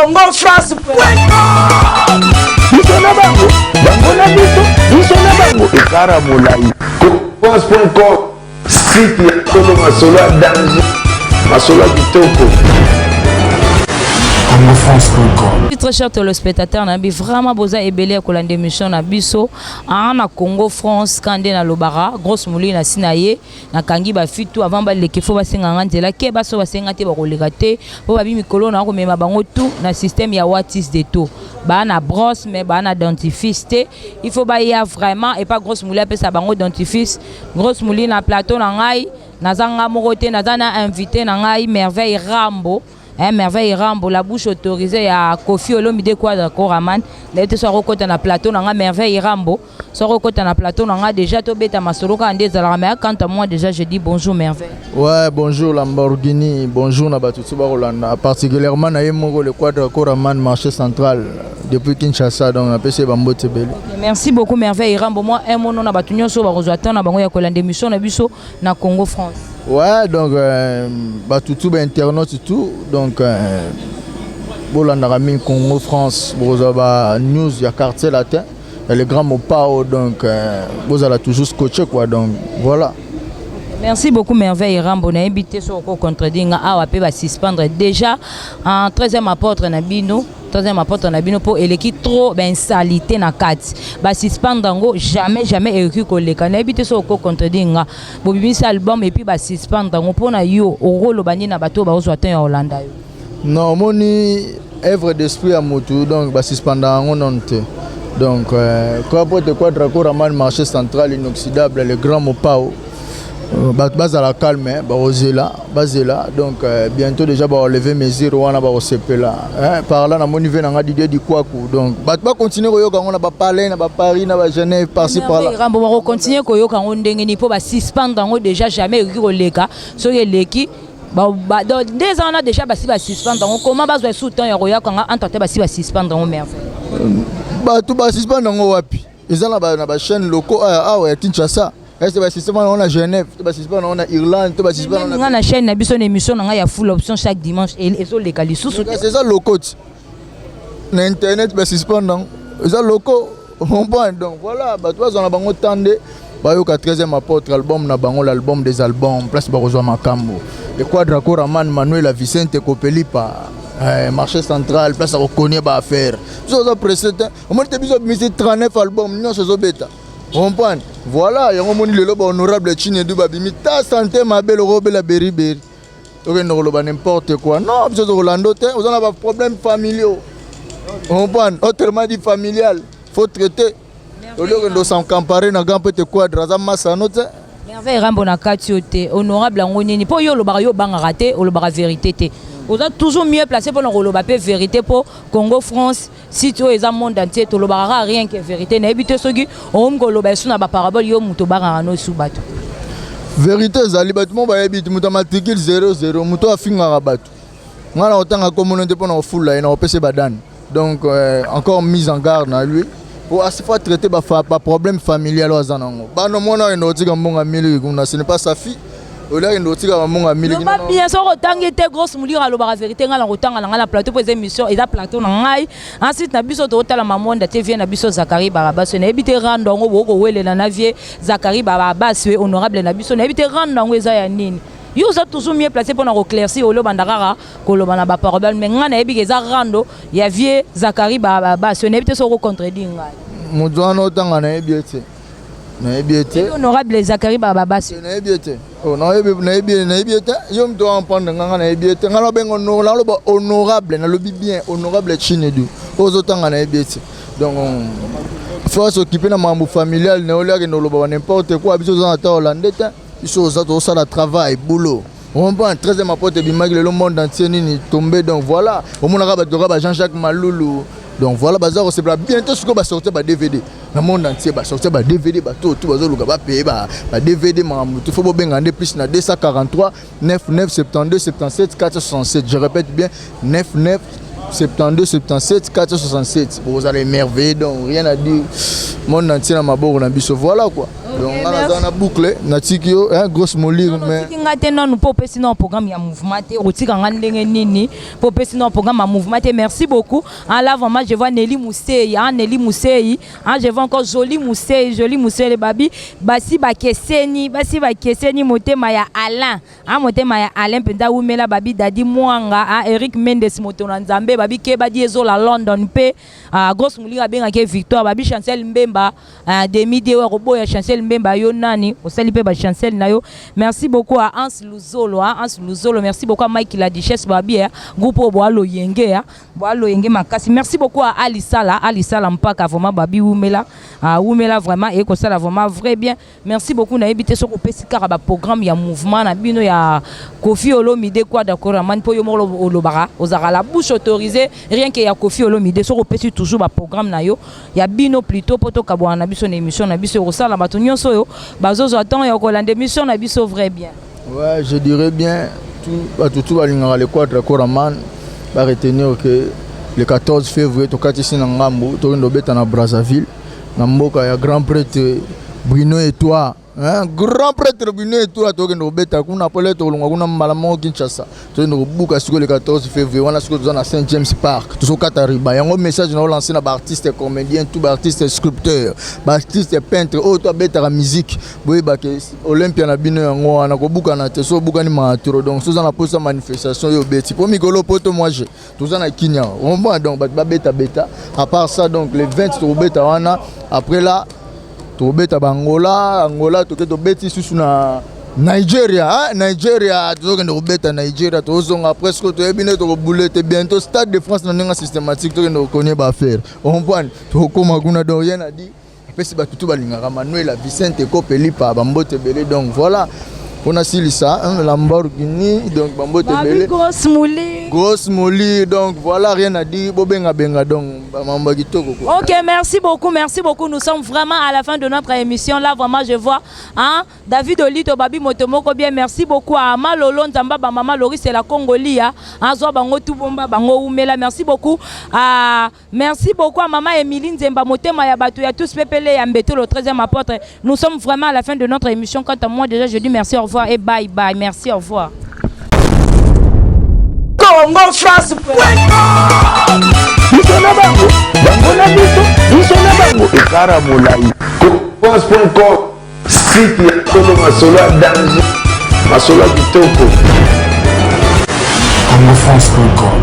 congofrance.com. Biso na bango, bango na biso na bango. Ekara molai. France.com, site ya Tolo Masolo ya danger, Masolo ya kitoko. Très cher téléspectateur, nabi vraiment boza ebele ko lande émission na biso na Congo France kande na lobara grosse mouli na sinaye na kangi ba fitu avant ba leke fo ba senga ngandela ke ba so ba senga te ba ko legate po ba bi mikolo na ko mema bango tout na système ya watis de to ba na brosse mais ba na dentifrice te il faut ba ya vraiment et pas grosse mouli apesa bango dentifrice grosse mouli na plateau na ngai nazanga moko te nazana invité na ngai merveille Rambo. Merveille Rambo, la bouche autorisée à Kofi Olomide Quadra Koraman. L'été soit recotté na plateau na Merveille Rambo. Soit recotté na plateau na déjà to beta masoroka ande zalamea. Quant à moi déjà je dis bonjour Merveille. Ouais, bonjour Lamborghini, bonjour na batutu barolanda. Particulièrement na yemoko le Quadra Koraman marché central depuis Kinshasa donc na PC Bambote Bele. Merci beaucoup Merveille Rambo. Moi un mot na batunyo so barozwata na bango ya kolande émission na biso na Congo France. Ouais, donc batutu ba internaute tout donc bolanda rami Congo France bozaba news ya quartier latin et le grand Mopao donc bozala toujours scotché quoi donc voilà. Merci beaucoup Merveille Rambo na invité sur ko contredinga awa pe ba suspendre déjà en 13e apôtre na bino. Troisième apporte na bino pour eleki trop ben salité na kati ba suspendre ngo jamais eleki koleka na ebite so ko contredinga bo bimisa album et puis ba suspendre ngo pona yo orolo bani na bato ba ozwa ten ya Hollanda yo non moni œuvre d'esprit à motu donc ba suspendre ngo non te donc quoi pour te Quadra Koraman marché central inoxydable le grand Mopao base à la calme bazela donc bientôt déjà va lever mesures wana ba osepela par là na moni vena nga Didier Dikwaku donc ba continuer koyoka ngona ba parler na ba Paris na ba Genève par-ci par là Rambo ba continuer koyoka ngo ndenge ni po ba suspendre ngo déjà jamais koleka so yeleki ba des ans déjà ba suspendre ngo comment bazwa soutan ya koyoka nga entente ba suspendre ngo Merveille ba tout ba suspendre ngo wapi ezala na ba chaîne locaux ya Kinshasa. Est-ce que système on a Genève, le système on a Irlande, le système on a chaîne na biso émission na ya full option chaque dimanche et so les calisous. C'est ça local. Na internet le système non. C'est ça local. On prend donc voilà, bah toi on a bango tande ba yo 13e apôtre album na bango l'album des albums place ba rejoindre Makambo. Le Quadra Koraman Manuel Vicente Kopelipa marché central place à reconnaître ba affaire. So ça précédent. On m'a dit biso 39 albums non c'est zo bêta. Comprendre. Voilà, il y a un monde honorable Chinedu Babimi, ta santé ma belle robe la beriberi. Ok, non, n'importe quoi. Non, parce que Rolando, vous avez des problèmes familiaux. Comprendre. Autrement dit familial, faut traiter. Au lieu de s'en comparer, na grand petit Quadra, ça m'a sanote. Merveille Rambo na katiote, honorable ngoni, pour yo lo ba yo banga raté, o lo ba vérité te. Vous êtes toujours mieux placé pour nous la vérité pour Congo France. Si tu es un monde entier, tu n'auras rien que vérité. N'habite ce qui on me sur la parabole yo muto barano sous bateau. Vérité, zali bâtiment ba habite muto matricule 00 muto afinga rabato. Ngala autant la communauté pour nous full là, on peut se badan. Donc encore mise en garde na lui pour à chaque fois traiter ba problème familial aux anango. Ba no mona eno tika mbonga mili kuna ce n'est pas sa fille. Ola ndo tika mamunga mili kina no bien so rotangi te grosse mulira lo ba vérité ngala rotanga ngala plateau pour émission et da plateau na ngai ensuite na biso to tala mamonda te vient na biso Zakari Barabas na ebite rando ngo boko wele na vie Zakari Barabas honorable na biso na ebite rando ngo eza ya nini yo za toujours mieux placé pour na reclaircir olo bandakara koloba na ba parole mais ngana ebike eza rando ya vie Zakari Barabas na ebite so contredire ngai mudwana otanga na ebiete na ebiete honorable Zakari Barabas na ebiete oh na ebiete yo mto empendre nganga na ebiete ngala bengo no la lo honorable na lobi bien honorable Chinedu ozotanga na ebiete donc faut s'occuper na mambo familial na olia ke no lo n'importe quoi biso za ta Hollande ta biso za to ça la travail boulot on prend 13e apôtre bimagi le monde entier ni tombé donc voilà au monde ba Jean-Jacques Maloulou. Donc voilà, bazar c'est bientôt ce que va sortir ba DVD. Dans le monde entier va sortir ba DVD ba tout bazo luka ba payer ba DVD mamu. Il faut bengande plus na 243 99 72 77 467. Je répète bien 99 72 77 467. Vous allez émerveiller donc rien à dire. Monde entier na maboko na biso voilà quoi. Donc on a bouclé, na tikio, grosse molire mais ngate non pour passer dans programme ya mouvement te otika ngandenge nini pour passer dans programme ya mouvement te. Merci beaucoup. En là vraiment je vois Nelly Mousseyi, Nelly Mousseyi, je vois encore Jolie Mousseyi les babi basi ba keseni motema ya Alain, motema ya Alain penda umela babi dadi mwanga, Eric Mendes motona nzambe babi keba diezo la London pe grosse mulira benga ke Victoire babi Chancel Mbemba demi de robo ya Chancel Mbemba yo nani osali pe ba Chancel na yo. Merci beaucoup à Hans Luzolo, merci beaucoup à Mike la Duchesse babi groupe boalo yenge makasi. Merci beaucoup à Alisala mpaka vraiment babi umela vraiment et ko sala vraiment vrai bien. Merci beaucoup na ebité so ko pesi karaba programme ya mouvement na bino ya Kofi Olomide quoi d'accord man po yo molo olobara ozara la bouche autorisée rien que ya Kofi Olomide so ko pesi toujours ba programme na yo ya bino plutôt poto kabwa na biso na émission na biso rosala bato nyonso yo bazozo attend ya ko lande émission na biso vrai bien. Ouais, je dirais bien tout balingara le quadre Koraman va retenir que le 14 février to katisi na ngambo to ndo beta na Brazzaville na mboka ya grand prêtre Bruno et toi. Grand prêtre Bruno et toi to ndo beta kuna pole to lunga kuna malamo Kinshasa to ndo buka siko le 14 février wana siko to na Saint James Park to so katariba yango message na lancer na ba artiste comédien tout ba artiste sculpteur ba artiste peintre o to beta la musique boy ba ke Olympia na bino yango wana ko buka na te so buka ni maturo donc so na posa manifestation yo beti po mikolo poto moi je to na Kenya on va donc ba beta à part ça donc le 20 to beta wana après là to beta Angola to ke to beti susu na Nigeria to ke to beta Nigeria to zonga presque to ebine to boulette bientôt Stade de France na nenga systématique to ke no connaît ba faire on voit to koma kuna do rien a dit pesi ba tutu balingaka Manuel Vicente Kopeli pa bambote belé donc voilà. On a ça, Lamborghini, donc Bambote Belé. Grosse mouli, donc voilà, rien à dire. Bobenga benga donc Ok, merci beaucoup. Nous sommes vraiment à la fin de notre émission. Là, vraiment, je vois David Olito Babi Motomoko bien. Merci beaucoup à Malolo Nzamba, Maman Lori, c'est la Congolia. Azwa Bango Tubomba, Bango Umela. Merci beaucoup à Maman Emiline Zemba Motema Yabatou, ya tous Pepele Yambeto, le 13e apôtre. Nous sommes vraiment à la fin de notre émission. Quant à moi, déjà, je dis merci, au revoir et bye bye. Merci, au revoir. Congo France. France.com site ya Tolo Masolo danger Masolo kitoko. Congo France.com